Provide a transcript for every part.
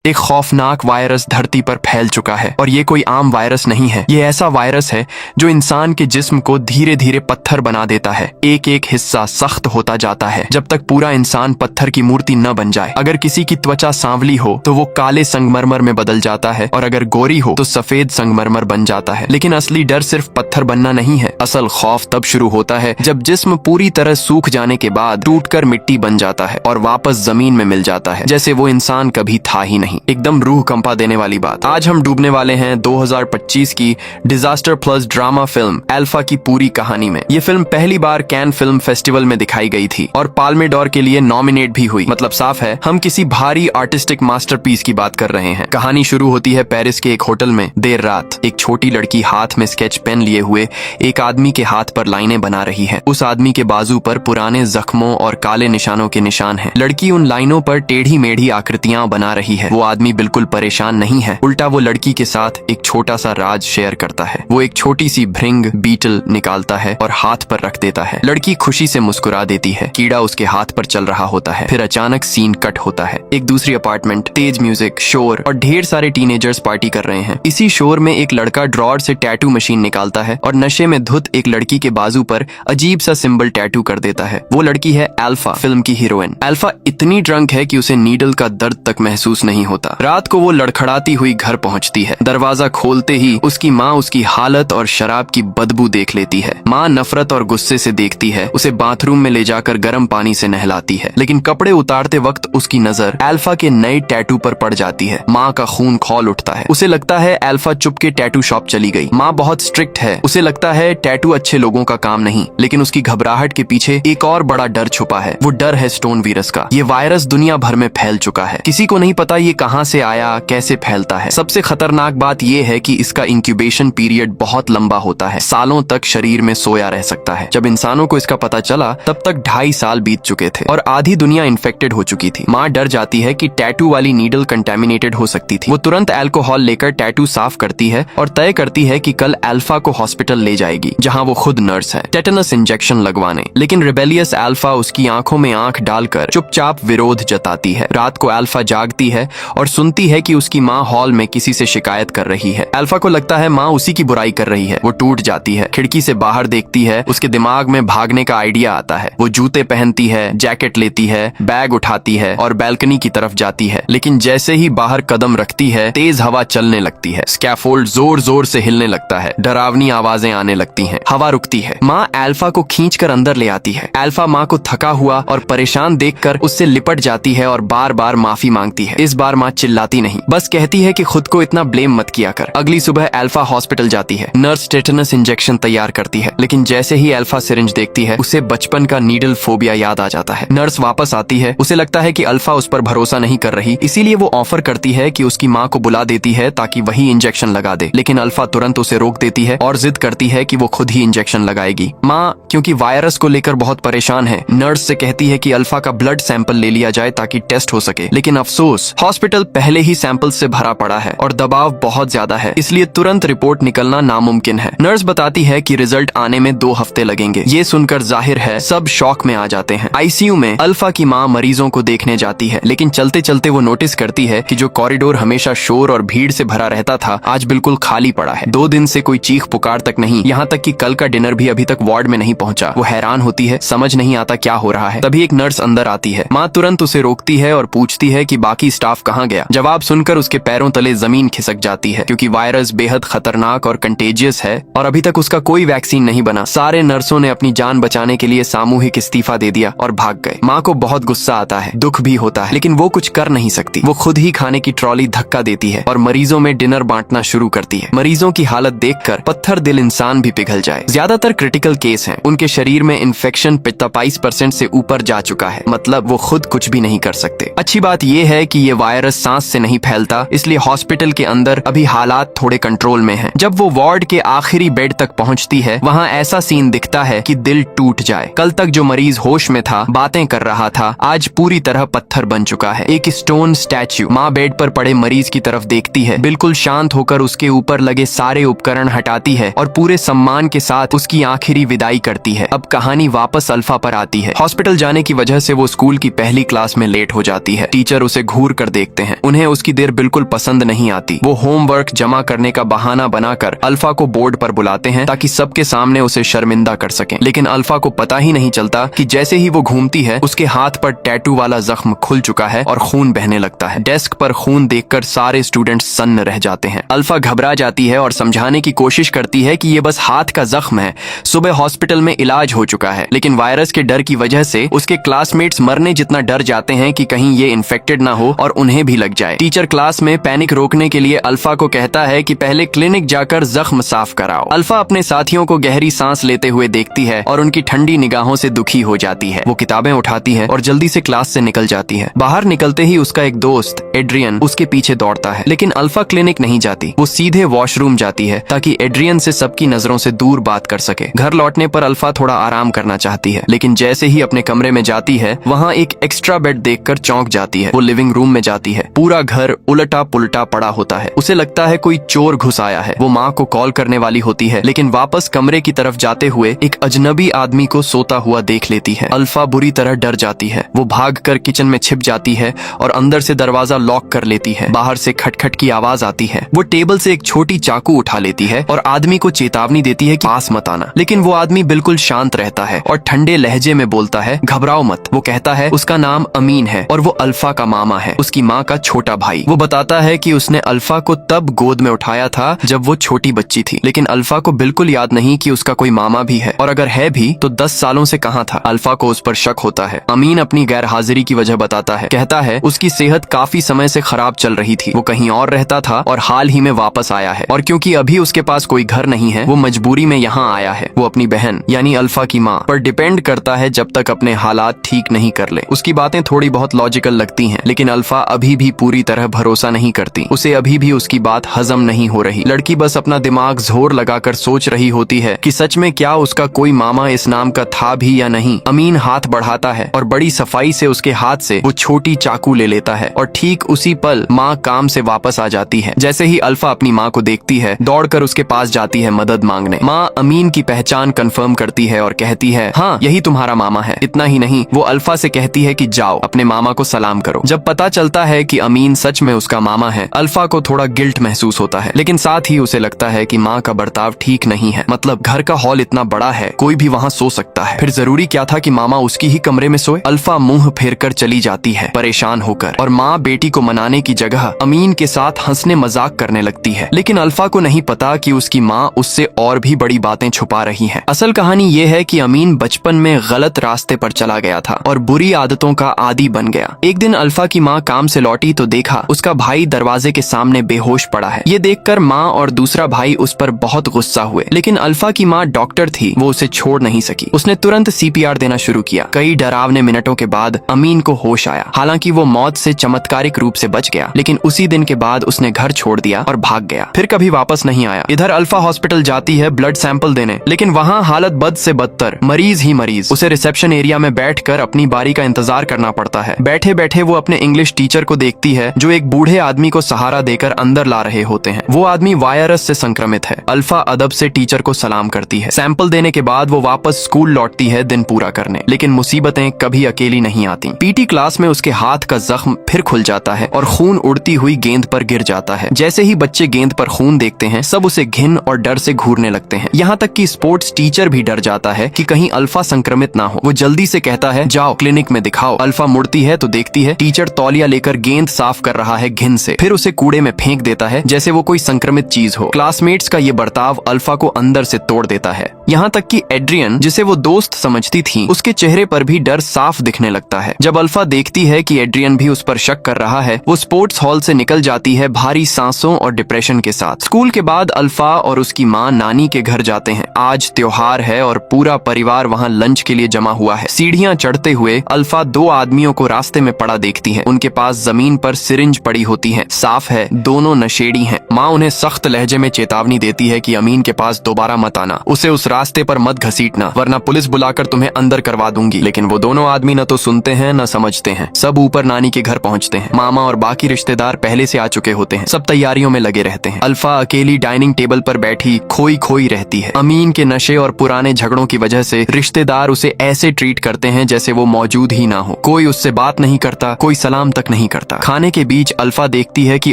एक खौफनाक वायरस धरती पर फैल चुका है और ये कोई आम वायरस नहीं है। ये ऐसा वायरस है जो इंसान के जिस्म को धीरे धीरे पत्थर बना देता है। एक एक हिस्सा सख्त होता जाता है जब तक पूरा इंसान पत्थर की मूर्ति न बन जाए। अगर किसी की त्वचा सांवली हो तो वो काले संगमरमर में बदल जाता है और अगर गोरी हो तो सफेद संगमरमर बन जाता है। लेकिन असली डर सिर्फ पत्थर बनना नहीं है। असल खौफ तब शुरू होता है जब जिस्म पूरी तरह सूख जाने के बाद टूटकर मिट्टी बन जाता है और वापस जमीन में मिल जाता है जैसे वो इंसान कभी था ही नहीं। एकदम रूह कंपा देने वाली बात। आज हम डूबने वाले हैं 2025 की disaster plus drama film alpha की पूरी कहानी में। ये फिल्म पहली बार कैन फिल्म फेस्टिवल में दिखाई गई थी और पाल्मे डोर के लिए नॉमिनेट भी हुई। मतलब साफ है हम किसी भारी आर्टिस्टिक मास्टरपीस की बात कर रहे हैं। कहानी शुरू होती है पेरिस के एक होटल में। देर रात एक छोटी लड़की हाथ में स्केच पेन लिए हुए एक आदमी के हाथ पर लाइनें बना रही है। उस आदमी के बाजू पर पुराने जख्मों और काले निशानों के निशान हैं। लड़की उन लाइनों पर टेढ़ी मेढ़ी आकृतियां बना रही है। वो आदमी बिल्कुल परेशान नहीं है, उल्टा वो लड़की के साथ एक छोटा सा राज शेयर करता है। वो एक छोटी सी भृंग बीटल निकालता है और हाथ पर रख देता है। लड़की खुशी से मुस्कुरा देती है। कीड़ा उसके हाथ पर चल रहा होता है। फिर अचानक सीन कट होता है। एक दूसरी अपार्टमेंट, तेज म्यूजिक, शोर और ढेर सारे टीनेजर्स पार्टी कर रहे हैं। इसी शोर में एक लड़का ड्रॉअर से टैटू मशीन निकालता है और नशे में धुत एक लड़की के बाजू पर अजीब सा सिंबल टैटू कर देता है। वो लड़की है अल्फा, फिल्म की हीरोइन। अल्फा इतनी ड्रंक है कि उसे नीडल का दर्द तक महसूस नहीं होता। रात को वो लड़खड़ाती हुई घर पहुंचती है। दरवाजा खोलते ही उसकी माँ उसकी हालत और शराब की बदबू देख लेती है। माँ नफरत और गुस्से से देखती है। उसे बाथरूम में ले जाकर गर्म पानी से नहलाती है। लेकिन कपड़े उतारते वक्त उसकी नजर अल्फा के नए टैटू पर पड़ जाती है। माँ का खून खौल उठता है। उसे लगता है अल्फा चुप के टैटू शॉप चली गई। माँ बहुत स्ट्रिक्ट है। उसे लगता है टैटू अच्छे लोगों का काम नहीं। लेकिन उसकी घबराहट के पीछे एक और बड़ा डर छुपा है। वो डर है स्टोन वीरस का। ये वायरस दुनिया भर में फैल चुका है। किसी को नहीं पता ये कहाँ से आया, कैसे फैलता है। सबसे खतरनाक बात यह है कि इसका इंक्यूबेशन पीरियड बहुत लंबा होता है। सालों तक शरीर में सोया रह सकता है। जब इंसानों को इसका पता चला तब तक 2.5 साल बीत चुके थे और आधी दुनिया इन्फेक्टेड हो चुकी थी। माँ डर जाती है कि टैटू वाली नीडल कंटेमिनेटेड हो सकती थी। वो तुरंत अल्कोहल लेकर टैटू साफ करती है और तय करती है कि कल अल्फा को हॉस्पिटल ले जाएगी जहाँ वो खुद नर्स है, टेटनस इंजेक्शन लगवाने। लेकिन रिबेलियस अल्फा उसकी आंखों में आंख डालकर चुपचाप विरोध जताती है। रात को अल्फा जागती है और सुनती है कि उसकी माँ हॉल में किसी से शिकायत कर रही है। अल्फा को लगता है माँ उसी की बुराई कर रही है। वो टूट जाती है। खिड़की से बाहर देखती है। उसके दिमाग में भागने का आइडिया आता है। वो जूते पहनती है, जैकेट लेती है, बैग उठाती है और बैल्कनी की तरफ जाती है। लेकिन जैसे ही बाहर कदम रखती है तेज हवा चलने लगती है। स्कैफोल्ड जोर जोर से हिलने लगता है। डरावनी आवाजें आने लगती हैं। हवा रुकती है। माँ अल्फा को खींचकर अंदर ले आती है। अल्फा माँ को थका हुआ और परेशान देखकर उससे लिपट जाती है और बार बार माफी मांगती है। इस बार माँ चिल्लाती नहीं, बस कहती है कि खुद को इतना ब्लेम मत किया कर। अगली सुबह अल्फा हॉस्पिटल जाती है। नर्स टेटनस इंजेक्शन तैयार करती है। लेकिन जैसे ही अल्फा सिरिंज देखती है उसे बचपन का नीडल फोबिया याद आ जाता है। नर्स वापस आती है। उसे लगता है कि अल्फा उस पर भरोसा नहीं कर रही, इसीलिए वो ऑफर करती है कि उसकी माँ को बुला देती है ताकि वही इंजेक्शन लगा दे। लेकिन अल्फा तुरंत उसे रोक देती है और जिद करती है कि वो खुद ही इंजेक्शन लगाएगी। माँ क्योंकि वायरस को लेकर बहुत परेशान है, नर्स से कहती है कि अल्फा का ब्लड सैंपल ले लिया जाए ताकि टेस्ट हो सके। लेकिन अफसोस हॉस्पिटल पहले ही सैंपल से भरा पड़ा है और दबाव बहुत ज्यादा है, इसलिए तुरंत रिपोर्ट निकलना नामुमकिन है। नर्स बताती है कि रिजल्ट आने में 2 हफ्ते लगेंगे। ये सुनकर जाहिर है सब शॉक में आ जाते हैं। आईसीयू में अल्फा की माँ मरीजों को देखने जाती है। लेकिन चलते चलते वो नोटिस करती है कि जो कॉरिडोर हमेशा शोर और भीड़ से भरा रहता था आज बिल्कुल खाली पड़ा है। 2 दिन से कोई चीख पुकार तक नहीं, यहाँ तक कि कल का डिनर भी अभी तक वार्ड में नहीं पहुंचा। वो हैरान होती है, समझ नहीं आता क्या हो रहा है। तभी एक नर्स अंदर आती है। माँ तुरंत उसे रोकती है और पूछती है कि बाकी स्टाफ कहाँ गया। जवाब सुनकर उसके पैरों तले जमीन खिसक जाती है क्योंकि वायरस बेहद खतरनाक और कंटेजियस है और अभी तक उसका कोई वैक्सीन नहीं बना। सारे नर्सों ने अपनी जान बचाने के लिए सामूहिक इस्तीफा दे दिया और भाग गए। माँ को बहुत गुस्सा आता है, दुख भी होता है, लेकिन वो कुछ कर नहीं सकती। वो खुद ही खाने की ट्रॉली धक्का देती है और मरीजों में डिनर बांटना शुरू करती है। मरीजों की हालत देखकर पत्थर दिल इंसान भी पिघल जाए। ज्यादातर क्रिटिकल केस हैं। उनके शरीर में इन्फेक्शन 45% से ऊपर जा चुका है। मतलब वो खुद कुछ भी नहीं कर सकते। अच्छी बात यह है कि ये वायरस सांस से नहीं फैलता, इसलिए हॉस्पिटल के अंदर अभी हालात थोड़े कंट्रोल में हैं। जब वो वार्ड के आखिरी बेड तक पहुंचती है वहाँ ऐसा सीन दिखता है कि दिल टूट जाए। कल तक जो मरीज होश में था, बातें कर रहा था, आज पूरी तरह पत्थर बन चुका है। एक स्टोन स्टैच्यू। माँ बेड पर पड़े मरीज की तरफ देखती है, बिल्कुल शांत होकर उसके ऊपर लगे सारे उपकरण हटाती है और पूरे सम्मान के साथ उसकी आखिरी विदाई करती है। अब कहानी वापस अल्फा पर आती है। हॉस्पिटल जाने की वजह से वो स्कूल की पहली क्लास में लेट हो जाती है। टीचर उसे घूर कर देखती देखते हैं। उन्हें उसकी देर बिल्कुल पसंद नहीं आती। वो होमवर्क जमा करने का बहाना बनाकर अल्फा को बोर्ड पर बुलाते हैं ताकि सबके सामने उसे शर्मिंदा कर सकें। लेकिन अल्फा को पता ही नहीं चलता कि जैसे ही वो घूमती है उसके हाथ पर टैटू वाला जख्म खुल चुका है और खून बहने लगता है। डेस्क पर खून देखकर सारे स्टूडेंट्स सन्न रह जाते हैं। अल्फा घबरा जाती है और समझाने की कोशिश करती है कि ये बस हाथ का जख्म है, सुबह हॉस्पिटल में इलाज हो चुका है। लेकिन वायरस के डर की वजह से उसके क्लासमेट्स मरने जितना डर जाते हैं कि कहीं ये इन्फेक्टेड ना हो और उन्हें भी लग जाए। टीचर क्लास में पैनिक रोकने के लिए अल्फा को कहता है कि पहले क्लिनिक जाकर जख्म साफ कराओ। अल्फा अपने साथियों को गहरी सांस लेते हुए देखती है और उनकी ठंडी निगाहों से दुखी हो जाती है। वो किताबें उठाती है और जल्दी से क्लास से निकल जाती है। बाहर निकलते ही उसका एक दोस्त एड्रियन उसके पीछे दौड़ता है, लेकिन अल्फा क्लिनिक नहीं जाती। वो सीधे वॉशरूम जाती है ताकि एड्रियन से सबकी नजरों से दूर बात कर सके। घर लौटने पर अल्फा थोड़ा आराम करना चाहती है, लेकिन जैसे ही अपने कमरे में जाती है वहाँ एक एक्स्ट्रा बेड देखकर चौंक जाती है। वो लिविंग रूम में जाती है। पूरा घर उल्टा पुल्टा पड़ा होता है। उसे लगता है कोई चोर घुस आया है। वो माँ को कॉल करने वाली होती है, लेकिन वापस कमरे की तरफ जाते हुए एक अजनबी आदमी को सोता हुआ देख लेती है। अल्फा बुरी तरह डर जाती है। वो भागकर किचन में छिप जाती है और अंदर से दरवाजा लॉक कर लेती है। बाहर से खटखट की आवाज आती है। वो टेबल से एक छोटी चाकू उठा लेती है और आदमी को चेतावनी देती है कि पास मत आना। लेकिन वो आदमी बिल्कुल शांत रहता है और ठंडे लहजे में बोलता है, घबराओ मत। वो कहता है उसका नाम अमीन है और वो अल्फा का मामा है, उसकी माँ का छोटा भाई। वो बताता है कि उसने अल्फा को तब गोद में उठाया था जब वो छोटी बच्ची थी, लेकिन अल्फा को बिल्कुल याद नहीं कि उसका कोई मामा भी है, और अगर है भी तो 10 सालों से कहाँ था। अल्फा को उस पर शक होता है। अमीन अपनी गैर हाजिरी की वजह बताता है। कहता है उसकी सेहत काफी समय से खराब चल रही थी। वो कहीं और रहता था और हाल ही में वापस आया है, और क्योंकि अभी उसके पास कोई घर नहीं है वो मजबूरी में यहाँ आया है। वो अपनी बहन यानी अल्फा की माँ पर डिपेंड करता है जब तक अपने हालात ठीक नहीं कर ले। उसकी बातें थोड़ी बहुत लॉजिकल लगती हैं, लेकिन अल्फा अभी भी पूरी तरह भरोसा नहीं करती। उसे अभी भी उसकी बात हजम नहीं हो रही। लड़की बस अपना दिमाग जोर लगाकर सोच रही होती है कि सच में क्या उसका कोई मामा इस नाम का था भी या नहीं। अमीन हाथ बढ़ाता है और बड़ी सफाई से उसके हाथ से वो छोटी चाकू ले लेता है, और ठीक उसी पल माँ काम से वापस आ जाती है। जैसे ही अल्फा अपनी माँ को देखती है दौड़कर उसके पास जाती है मदद मांगने। माँ अमीन की पहचान कंफर्म करती है और कहती है, हाँ यही तुम्हारा मामा है। इतना ही नहीं, वो अल्फा से कहती है कि जाओ अपने मामा को सलाम करो। जब पता चलता है कि अमीन सच में उसका मामा है, अल्फा को थोड़ा गिल्ट महसूस होता है, लेकिन साथ ही उसे लगता है कि माँ का बर्ताव ठीक नहीं है। मतलब घर का हॉल इतना बड़ा है, कोई भी वहाँ सो सकता है, फिर जरूरी क्या था कि मामा उसकी ही कमरे में सोए। अल्फा मुंह फेर कर चली जाती है परेशान होकर, और माँ बेटी को मनाने की जगह अमीन के साथ हंसने मजाक करने लगती है। लेकिन अल्फा को नहीं पता कि उसकी माँ उससे और भी बड़ी बातें छुपा रही है। असल कहानी ये है कि अमीन बचपन में गलत रास्ते पर चला गया था और बुरी आदतों का आदी बन गया। एक दिन अल्फा की माँ काम से लौटी तो देखा उसका भाई दरवाजे के सामने बेहोश पड़ा है। ये देखकर माँ और दूसरा भाई उस पर बहुत गुस्सा हुए, लेकिन अल्फा की माँ डॉक्टर थी, वो उसे छोड़ नहीं सकी। उसने तुरंत CPR देना शुरू किया। कई डरावने मिनटों के बाद अमीन को होश आया। हालांकि वो मौत से चमत्कारिक रूप से बच गया, लेकिन उसी दिन के बाद उसने घर छोड़ दिया और भाग गया, फिर कभी वापस नहीं आया। इधर अल्फा हॉस्पिटल जाती है ब्लड सैंपल देने, लेकिन वहाँ हालत बद से बदतर, मरीज ही मरीज। उसे रिसेप्शन एरिया में बैठकर अपनी बारी का इंतजार करना पड़ता है। बैठे बैठे वो अपने इंग्लिश टीचर को देखती है जो एक बूढ़े आदमी को सहारा देकर अंदर ला रहे होते हैं। वो आदमी वायरस से संक्रमित है। अल्फा अदब से टीचर को सलाम करती है। सैंपल देने के बाद वो वापस स्कूल लौटती है दिन पूरा करने, लेकिन मुसीबतें कभी अकेली नहीं आती। PT क्लास में उसके हाथ का जख्म फिर खुल जाता है और खून उड़ती हुई गेंद पर गिर जाता है। जैसे ही बच्चे गेंद पर खून देखते हैं सब उसे घिन और डर से घूरने लगते हैं। यहाँ तक कि स्पोर्ट्स टीचर भी डर जाता है कि कहीं अल्फा संक्रमित ना हो। वो जल्दी से कहता है, जाओ क्लिनिक में दिखाओ। अल्फा मुड़ती है तो देखती है टीचर तौलिया लेकर गेंद साफ कर रहा है घिन से, फिर उसे कूड़े में फेंक देता है जैसे वो कोई संक्रमित चीज हो। क्लासमेट्स का ये बर्ताव अल्फा को अंदर से तोड़ देता है। यहाँ तक कि एड्रियन, जिसे वो दोस्त समझती थी, उसके चेहरे पर भी डर साफ दिखने लगता है। जब अल्फा देखती है कि एड्रियन भी उस पर शक कर रहा है, वो स्पोर्ट्स हॉल से निकल जाती है भारी सांसों और डिप्रेशन के साथ। स्कूल के बाद अल्फा और उसकी माँ नानी के घर जाते हैं। आज त्योहार है और पूरा परिवार वहाँ लंच के लिए जमा हुआ है। सीढ़ियाँ चढ़ते हुए अल्फा 2 आदमियों को रास्ते में पड़ा देखती है। उनके पास जमीन पर सिरिंज पड़ी होती है। साफ है दोनों नशेड़ी हैं। माँ उन्हें सख्त लहजे में चेतावनी देती है कि अमीन के पास दोबारा मत आना, उसे उस रास्ते पर मत घसीटना, वरना पुलिस बुलाकर तुम्हें अंदर करवा दूंगी। लेकिन वो दोनों आदमी न तो सुनते हैं न समझते हैं। सब ऊपर नानी के घर पहुंचते हैं। मामा और बाकी रिश्तेदार पहले से आ चुके होते हैं। सब तैयारियों में लगे रहते हैं। अल्फा अकेली डाइनिंग टेबल पर बैठी खोई खोई रहती है। अमीन के नशे और पुराने झगड़ों की वजह से रिश्तेदार उसे ऐसे ट्रीट करते हैं जैसे वो मौजूद ही ना हो। कोई उससे बात नहीं करता, कोई सलाम तक नहीं करता। खाने के बीच अल्फा देखती है कि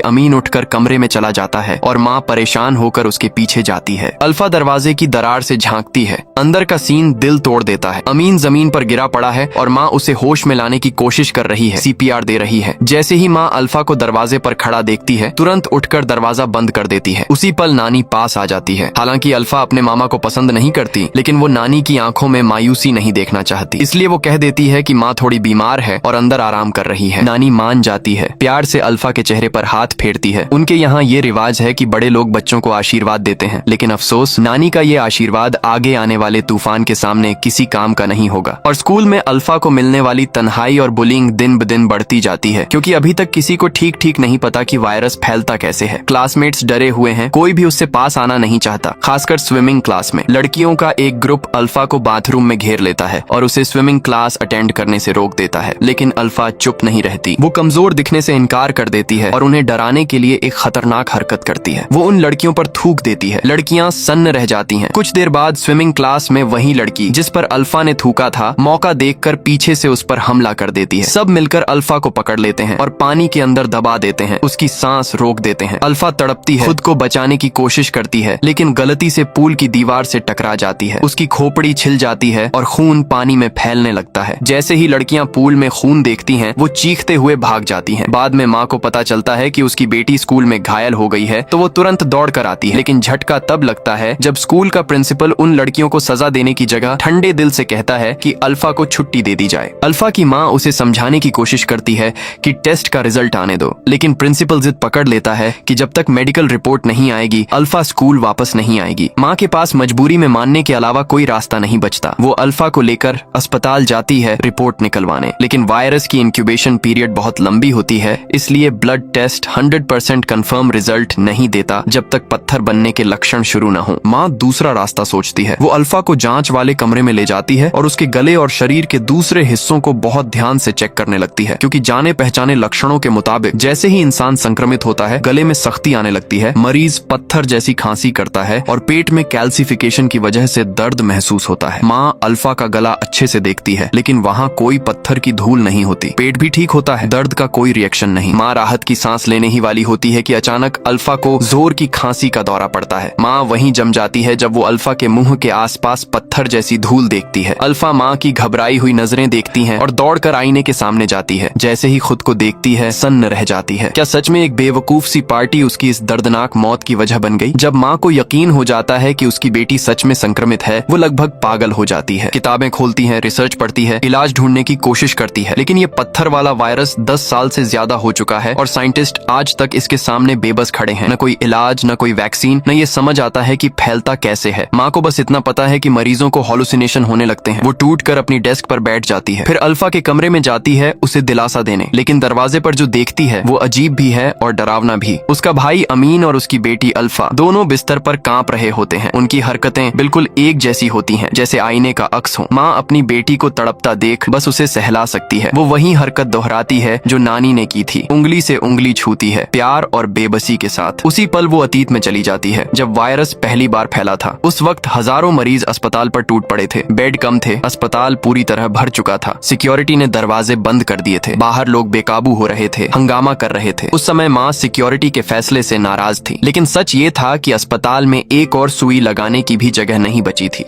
अमीन उठकर कमरे में चला जाता है और माँ परेशान होकर उसके पीछे जाती है। अल्फा दरवाजे की दरार से झांकती है। अंदर का सीन दिल तोड़ देता है। अमीन जमीन पर गिरा पड़ा है और माँ उसे होश में लाने की कोशिश कर रही है, सीपीआर दे रही है। जैसे ही माँ अल्फा को दरवाजे पर खड़ा देखती है, तुरंत उठकर दरवाजा बंद कर देती है। उसी पल नानी पास आ जाती है। हालांकि अल्फा अपने मामा को पसंद नहीं करती, लेकिन वो नानी की आंखों में मायूसी नहीं देखना चाहती, इसलिए वो कह देती है कि माँ थोड़ी बीमार है और अंदर आराम कर रही है। नानी मान जाती है, प्यार से अल्फा के चेहरे पर हाथ फेरती है। उनके यहाँ ये रिवाज है कि बड़े लोग बच्चों को आशीर्वाद देते हैं, लेकिन अफसोस नानी का ये आशीर्वाद आगे आने वाले तूफान के सामने किसी काम का नहीं होगा। और स्कूल में अल्फा को मिलने वाली तन्हाई और बुलिंग दिन ब दिन बढ़ती जाती है, क्योंकि अभी तक किसी को ठीक ठीक नहीं पता कि वायरस फैलता कैसे है। क्लासमेट्स डरे हुए हैं, कोई भी उससे पास आना नहीं चाहता, खासकर स्विमिंग क्लास में। लड़कियों का एक ग्रुप अल्फा को बाथरूम में घेर लेता है और उसे स्विमिंग क्लास अटेंड करने से रोक देता है, लेकिन अल्फा चुप नहीं रहती। वो कमजोर दिखने से इनकार कर देती है और उन्हें डराने के लिए एक खतरनाक हरकत करती है। वो उन लड़कियों पर थूक देती है। लड़कियां सन्न रह जाती हैं। कुछ देर बाद स्विमिंग क्लास में वही लड़की जिस पर अल्फा ने थूका था, मौका देखकर पीछे से उस पर हमला कर देती है। सब मिलकर अल्फा को पकड़ लेते हैं और पानी के अंदर दबा देते हैं, उसकी सांस रोक देते हैं। अल्फा तड़पती है, खुद को बचाने की कोशिश करती है, लेकिन गलती से पूल की दीवार से टकरा जाती है। उसकी खोपड़ी छिल जाती है और खून पानी में फैलने लगता है। जैसे ही लड़कियां पूल में खून देखती हैं, वो चीखते हुए भाग जाती हैं। बाद में माँ को पता चलता है कि उसकी बेटी स्कूल में घायल हो गई है, तो वो तुरंत दौड़ कर आती है। लेकिन झटका तब लगता है जब स्कूल का प्रिंसिपल उन लड़कियों को सजा देने की जगह ठंडे दिल से कहता है कि अल्फा को छुट्टी दे दी जाए। अल्फा की माँ उसे समझाने की कोशिश करती है कि टेस्ट का रिजल्ट आने दो, लेकिन प्रिंसिपल जिद पकड़ लेता है कि जब तक मेडिकल रिपोर्ट नहीं आएगी अल्फा स्कूल वापस नहीं आएगी। माँ के पास मजबूरी में मानने के अलावा कोई रास्ता नहीं बचता। वो अल्फा को लेकर अस्पताल जाती है रिपोर्ट निकलवाने, लेकिन वायरस की इंक्यूबेशन पीरियड बहुत लंबी होती है, इसलिए ब्लड टेस्ट 100% कंफर्म रिजल्ट नहीं देता जब तक पत्थर बनने के लक्षण शुरू न हो। माँ दूसरा रास्ता सोचती है। वो अल्फा को जांच वाले कमरे में ले जाती है और उसके गले और शरीर के दूसरे हिस्सों को बहुत ध्यान से चेक करने लगती है, क्योंकि जाने पहचाने लक्षणों के मुताबिक जैसे ही इंसान संक्रमित होता है, गले में सख्ती आने लगती है, मरीज पत्थर जैसी खांसी करता है और पेट में कैल्सिफिकेशन की वजह से दर्द महसूस होता है। माँ अल्फा का गला अच्छे से देखती है, लेकिन वहाँ कोई पत्थर की धूल नहीं होती। पेट भी ठीक होता है, दर्द का कोई रिएक्शन नहीं। माँ राहत की सांस लेने ही वाली होती है कि अचानक अल्फा को जोर की खांसी का दौरा पड़ता है। माँ वहीं जम जाती है जब वो अल्फा के मुंह के आसपास पत्थर जैसी धूल देखती है। अल्फा माँ की घबराई हुई नजरें देखती हैं और दौड़कर आईने के सामने जाती है। जैसे ही खुद को देखती है, सन्न रह जाती है। क्या सच में एक बेवकूफ सी पार्टी उसकी इस दर्दनाक मौत की वजह बन गई? जब माँ को यकीन हो जाता है कि उसकी बेटी सच में संक्रमित है, वो लगभग पागल हो जाती है। किताबें खोलती है, रिसर्च पढ़ती है, इलाज ढूंढने की कोशिश करती है, लेकिन ये पत्थर वाला वायरस 10 साल से ज्यादा हो चुका है और साइंटिस्ट आज तक इसके सामने बेबस खड़े हैं। न कोई इलाज, न कोई वैक्सीन, न ये समझ आता है कि फैलता कैसे है। माँ को बस इतना पता है कि मरीजों को हॉलुसिनेशन होने लगते हैं। वो टूट कर अपनी डेस्क पर बैठ जाती है, फिर अल्फा के कमरे में जाती है उसे दिलासा देने, लेकिन दरवाजे पर जो देखती है वो अजीब भी है और डरावना भी। उसका भाई अमीन और उसकी बेटी अल्फा दोनों बिस्तर पर कांप रहे होते हैं। उनकी हरकतें बिल्कुल एक जैसी होती हैं, जैसे आईने का अक्स हो। माँ अपनी बेटी को तड़पता देख बस उसे सहला सकती है। वो वही हरकत दोहराती है जो नानी ने की थी, उंगली से उंगली छूती है, प्यार और बेबसी के साथ। उसी पल वो अतीत में चली जाती है जब वायरस पहली बार फैला था। उस वक्त हजारों मरीज अस्पताल पर टूट पड़े थे, बेड कम थे, अस्पताल पूरी तरह भर चुका था। सिक्योरिटी ने दरवाजे बंद कर दिए थे, बाहर लोग बेकाबू हो रहे थे, हंगामा कर रहे थे। उस समय माँ सिक्योरिटी के फैसले से नाराज थी, लेकिन सच ये था कि अस्पताल में एक और सुई लगाने की भी जगह नहीं बची थी।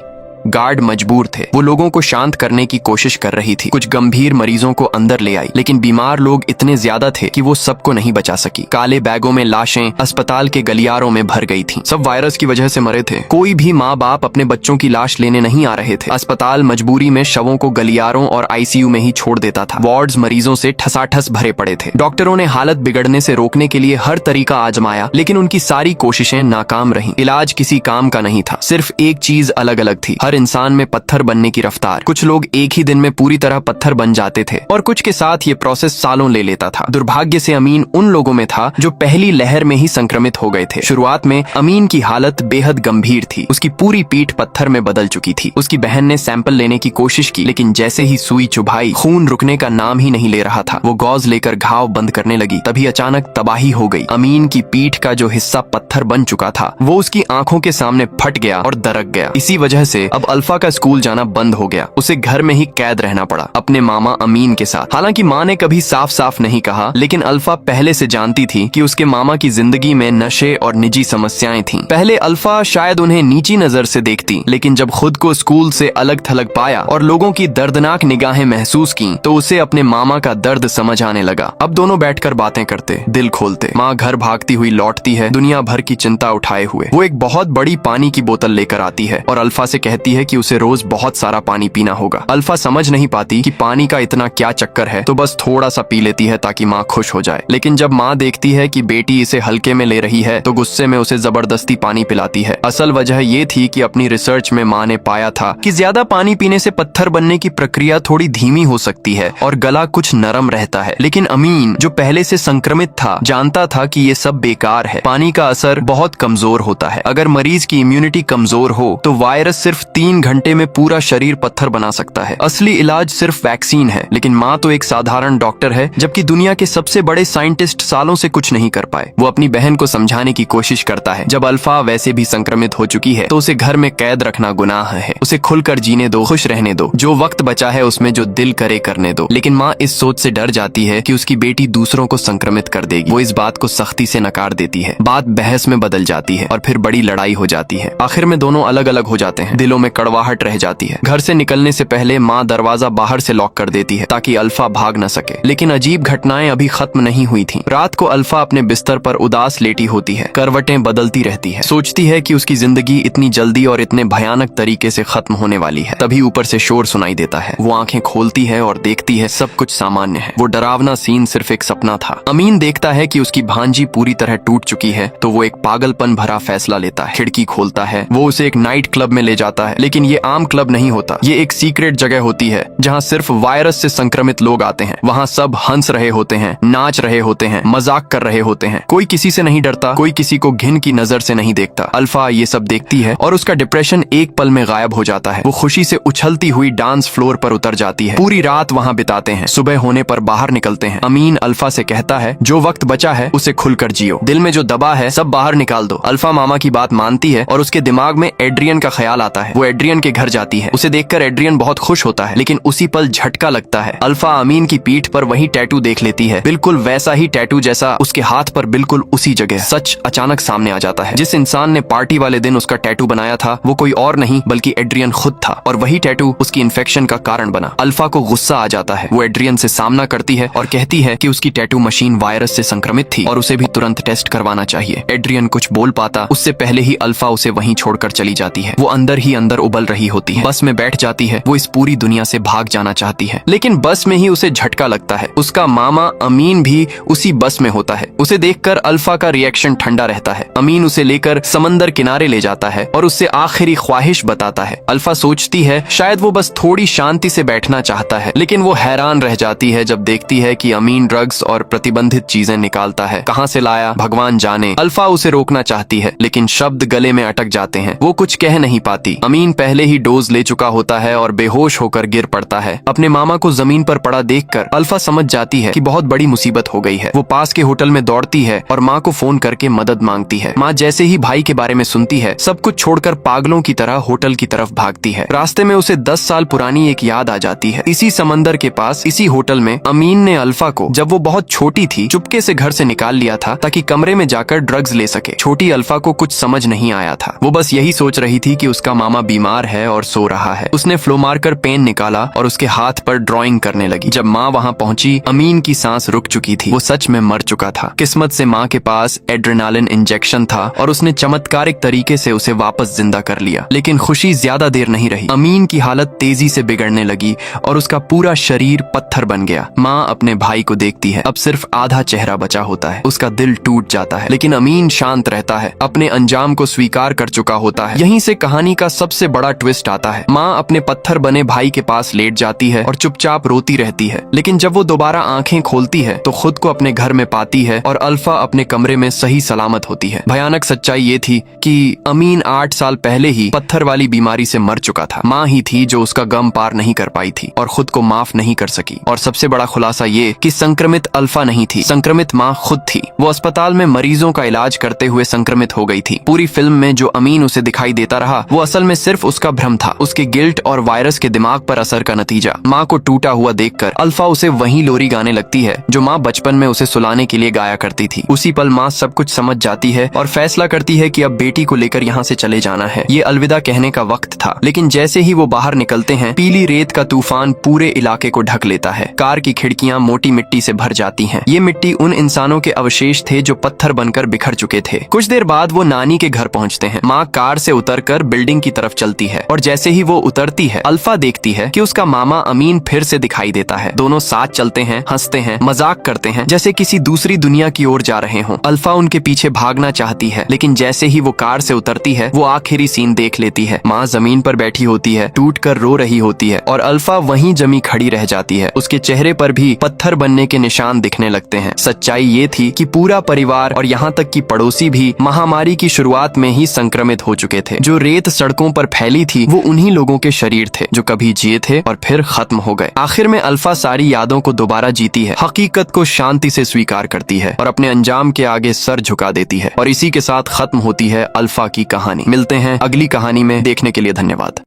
गार्ड मजबूर थे। वो लोगों को शांत करने की कोशिश कर रही थी। कुछ गंभीर मरीजों को अंदर ले आई, लेकिन बीमार लोग इतने ज्यादा थे कि वो सबको नहीं बचा सकी। काले बैगों में लाशें अस्पताल के गलियारों में भर गई थीं। सब वायरस की वजह से मरे थे। कोई भी माँ बाप अपने बच्चों की लाश लेने नहीं आ रहे थे। अस्पताल मजबूरी में शवों को गलियारों और आईसीयू में ही छोड़ देता था। वार्ड्स मरीजों से ठसाठस भरे पड़े थे। डॉक्टरों ने हालत बिगड़ने से रोकने के लिए हर तरीका आजमाया, लेकिन उनकी सारी कोशिशें नाकाम रहीं। इलाज किसी काम का नहीं था। सिर्फ एक चीज अलग अलग थी। हर हर इंसान में पत्थर बनने की रफ्तार। कुछ लोग एक ही दिन में पूरी तरह पत्थर बन जाते थे और कुछ के साथ ये प्रोसेस सालों ले लेता था। दुर्भाग्य से अमीन उन लोगों में था जो पहली लहर में ही संक्रमित हो गए थे। शुरुआत में अमीन की हालत बेहद गंभीर थी। उसकी पूरी पीठ पत्थर में बदल चुकी थी। उसकी बहन ने सैंपल लेने की कोशिश की, लेकिन जैसे ही सुई चुभाई खून रुकने का नाम ही नहीं ले रहा था। वो गॉज लेकर घाव बंद करने लगी, तभी अचानक तबाही हो गई। अमीन की पीठ का जो हिस्सा पत्थर बन चुका था वो उसकी आंखों के सामने फट गया और दरक गया। इसी वजह से अब अल्फा का स्कूल जाना बंद हो गया। उसे घर में ही कैद रहना पड़ा अपने मामा अमीन के साथ। हालांकि माँ ने कभी साफ साफ नहीं कहा, लेकिन अल्फा पहले से जानती थी कि उसके मामा की जिंदगी में नशे और निजी समस्याएं थीं। पहले अल्फा शायद उन्हें नीची नजर से देखती, लेकिन जब खुद को स्कूल से अलग थलग पाया और लोगों की दर्दनाक निगाहें महसूस की तो उसे अपने मामा का दर्द समझ आने लगा। अब दोनों बैठकर बातें करते, दिल खोलते। माँ घर भागती हुई लौटती है, दुनिया भर की चिंता उठाए हुए। वो एक बहुत बड़ी पानी की बोतल लेकर आती है और अल्फा से कहती है कि उसे रोज बहुत सारा पानी पीना होगा। अल्फा समझ नहीं पाती कि पानी का इतना क्या चक्कर है, तो बस थोड़ा सा पी लेती है ताकि माँ खुश हो जाए। लेकिन जब माँ देखती है कि बेटी इसे हल्के में ले रही है तो गुस्से में उसे जबरदस्ती पानी पिलाती है। असल वजह ये थी कि अपनी रिसर्च में माँ ने पाया था कि ज्यादा पानी पीने से पत्थर बनने की प्रक्रिया थोड़ी धीमी हो सकती है और गला कुछ नरम रहता है। लेकिन अमीन जो पहले से संक्रमित था जानता था कि ये सब बेकार है। पानी का असर बहुत कमजोर होता है। अगर मरीज की इम्यूनिटी कमजोर हो तो वायरस सिर्फ 3 घंटे में पूरा शरीर पत्थर बना सकता है। असली इलाज सिर्फ वैक्सीन है। लेकिन माँ तो एक साधारण डॉक्टर है, जबकि दुनिया के सबसे बड़े साइंटिस्ट सालों से कुछ नहीं कर पाए। वो अपनी बहन को समझाने की कोशिश करता है, जब अल्फा वैसे भी संक्रमित हो चुकी है तो उसे घर में कैद रखना गुनाह है। उसे खुलकर जीने दो, खुश रहने दो, जो वक्त बचा है उसमें जो दिल करे करने दो। लेकिन माँ इस सोच से डर जाती है कि उसकी बेटी दूसरों को संक्रमित कर देगी। वो इस बात को सख्ती से नकार देती है। बात बहस में बदल जाती है और फिर बड़ी लड़ाई हो जाती है। आखिर में दोनों अलग अलग हो जाते हैं। दिलों में कड़वाहट रह जाती है। घर से निकलने से पहले माँ दरवाजा बाहर से लॉक कर देती है ताकि अल्फा भाग न सके। लेकिन अजीब घटनाएं अभी खत्म नहीं हुई थीं। रात को अल्फा अपने बिस्तर पर उदास लेटी होती है। करवटें बदलती रहती है। सोचती है कि उसकी जिंदगी इतनी जल्दी और इतने भयानक तरीके से खत्म होने वाली है। तभी ऊपर से शोर सुनाई देता है। वो आंखें खोलती है और देखती है सब कुछ सामान्य है। वो डरावना सीन सिर्फ एक सपना था। अमीन देखता है कि उसकी भांजी पूरी तरह टूट चुकी है तो वो एक पागलपन भरा फैसला लेता है। खिड़की खोलता है। वो उसे एक नाइट क्लब में ले जाता है, लेकिन ये आम क्लब नहीं होता। ये एक सीक्रेट जगह होती है जहाँ सिर्फ वायरस से संक्रमित लोग आते हैं। वहाँ सब हंस रहे होते हैं, नाच रहे होते हैं, मजाक कर रहे होते हैं। कोई किसी से नहीं डरता, कोई किसी को घिन की नजर से नहीं देखता। अल्फा ये सब देखती है और उसका डिप्रेशन एक पल में गायब हो जाता है। वो खुशी से उछलती हुई डांस फ्लोर पर उतर जाती है। पूरी रात वहाँ बिताते हैं। सुबह होने पर बाहर निकलते हैं। अमीन अल्फा से कहता है, जो वक्त बचा है उसे खुलकर जियो। दिल में जो दबा है सब बाहर निकाल दो। अल्फा मामा की बात मानती है और उसके दिमाग में एड्रियन का ख्याल आता है। वो एड्रियन के घर जाती है। उसे देखकर एड्रियन बहुत खुश होता है, लेकिन उसी पल झटका लगता है। अल्फा अमीन की पीठ पर वही टैटू देख लेती है, बिल्कुल वैसा ही टैटू जैसा उसके हाथ पर बिल्कुल उसी जगह। सच अचानक सामने आ जाता है। जिस इंसान ने पार्टी वाले दिन उसका टैटू बनाया था वो कोई और नहीं बल्कि एड्रियन खुद था, और वही टैटू उसकी इन्फेक्शन का कारण बना। अल्फा को गुस्सा आ जाता है। वो एड्रियन से सामना करती है और कहती है कि उसकी टैटू मशीन वायरस से संक्रमित थी और उसे भी तुरंत टेस्ट करवाना चाहिए। एड्रियन कुछ बोल पाता उससे पहले ही अल्फा उसे वहीं छोड़कर चली जाती है। वो अंदर ही अंदर उबल रही होती है। बस में बैठ जाती है। वो इस पूरी दुनिया से भाग जाना चाहती है, लेकिन बस में ही उसे झटका लगता है। उसका मामा अमीन भी उसी बस में होता है। उसे देखकर अल्फा का रिएक्शन ठंडा रहता है। अमीन उसे लेकर समंदर किनारे ले जाता है और उससे आखिरी ख्वाहिश बताता है। अल्फा सोचती है शायद वो बस थोड़ी शांति से बैठना चाहता है, लेकिन वो हैरान रह जाती है जब देखती है कि अमीन ड्रग्स और प्रतिबंधित चीजें निकालता है। कहाँ से लाया भगवान जाने। अल्फा उसे रोकना चाहती है, लेकिन शब्द गले में अटक जाते हैं। वो कुछ कह नहीं पाती। अमीन पहले ही डोज ले चुका होता है और बेहोश होकर गिर पड़ता है। अपने मामा को जमीन पर पड़ा देखकर अल्फा समझ जाती है कि बहुत बड़ी मुसीबत हो गई है। वो पास के होटल में दौड़ती है और माँ को फोन करके मदद मांगती है। माँ जैसे ही भाई के बारे में सुनती है सब कुछ छोड़कर पागलों की तरह होटल की तरफ भागती है। रास्ते में उसे 10 साल पुरानी एक याद आ जाती है। इसी समंदर के पास इसी होटल में अमीन ने अल्फा को जब वो बहुत छोटी थी चुपके से घर से निकाल लिया था ताकि कमरे में जाकर ड्रग्स ले सके। छोटी अल्फा को कुछ समझ नहीं आया था। वो बस यही सोच रही थी कि उसका मामा बीमार है और सो रहा है। उसने फ्लो मारकर पेन निकाला और उसके हाथ पर ड्राइंग करने लगी। जब माँ वहाँ पहुंची अमीन की सांस रुक चुकी थी। वो सच में मर चुका था। किस्मत से माँ के पास एड्रेनालिन इंजेक्शन था और उसने चमत्कारिक तरीके से उसे वापस जिंदा कर लिया। लेकिन खुशी ज्यादा देर नहीं रही। अमीन की हालत तेजी से बिगड़ने लगी और उसका पूरा शरीर पत्थर बन गया। माँ अपने भाई को देखती है। अब सिर्फ आधा चेहरा बचा होता है। उसका दिल टूट जाता है, लेकिन अमीन शांत रहता है। अपने अंजाम को स्वीकार कर चुका होता है। यहीं से कहानी का सबसे सबसे बड़ा ट्विस्ट आता है। माँ अपने पत्थर बने भाई के पास लेट जाती है और चुपचाप रोती रहती है, लेकिन जब वो दोबारा आंखें खोलती है तो खुद को अपने घर में पाती है और अल्फा अपने कमरे में सही सलामत होती है। भयानक सच्चाई ये थी कि अमीन 8 साल पहले ही पत्थर वाली बीमारी से मर चुका था। माँ ही थी जो उसका गम पार नहीं कर पाई थी और खुद को माफ नहीं कर सकी। और सबसे बड़ा खुलासा ये कि संक्रमित अल्फा नहीं थी, संक्रमित माँ खुद थी। वो अस्पताल में मरीजों का इलाज करते हुए संक्रमित हो गई थी। पूरी फिल्म में जो अमीन उसे दिखाई देता रहा वो असल में सिर्फ उसका भ्रम था, उसके गिल्ट और वायरस के दिमाग पर असर का नतीजा। माँ को टूटा हुआ देखकर अल्फा उसे वही लोरी गाने लगती है जो माँ बचपन में उसे सुलाने के लिए गाया करती थी। उसी पल माँ सब कुछ समझ जाती है और फैसला करती है कि अब बेटी को लेकर यहाँ से चले जाना है। ये अलविदा कहने का वक्त था, लेकिन जैसे ही वो बाहर निकलते हैं पीली रेत का तूफान पूरे इलाके को ढक लेता है। कार की खिड़कियाँ मोटी मिट्टी से भर जाती हैं। ये मिट्टी उन इंसानों के अवशेष थे जो पत्थर बनकर बिखर चुके थे। कुछ देर बाद वो नानी के घर पहुँचते हैं। माँ कार से उतरकर बिल्डिंग की तरफ चलती है और जैसे ही वो उतरती है अल्फा देखती है कि उसका मामा अमीन फिर से दिखाई देता है। दोनों साथ चलते हैं, हंसते हैं, मजाक करते हैं, जैसे किसी दूसरी दुनिया की ओर जा रहे हों। अल्फा उनके पीछे भागना चाहती है, लेकिन जैसे ही वो कार से उतरती है वो आखिरी सीन देख लेती है। माँ जमीन पर बैठी होती है, टूट कर रो रही होती है और अल्फा वहीं जमी खड़ी रह जाती है। उसके चेहरे पर भी पत्थर बनने के निशान दिखने लगते हैं। सच्चाई ये थी कि पूरा परिवार और यहाँ तक कि पड़ोसी भी महामारी की शुरुआत में ही संक्रमित हो चुके थे। जो रेत सड़कों पर फैली थी वो उन्हीं लोगों के शरीर थे जो कभी जिए थे और फिर खत्म हो गए। आखिर में अल्फा सारी यादों को दोबारा जीती है, हकीकत को शांति से स्वीकार करती है और अपने अंजाम के आगे सर झुका देती है। और इसी के साथ खत्म होती है अल्फा की कहानी। मिलते हैं अगली कहानी में, देखने के लिए धन्यवाद।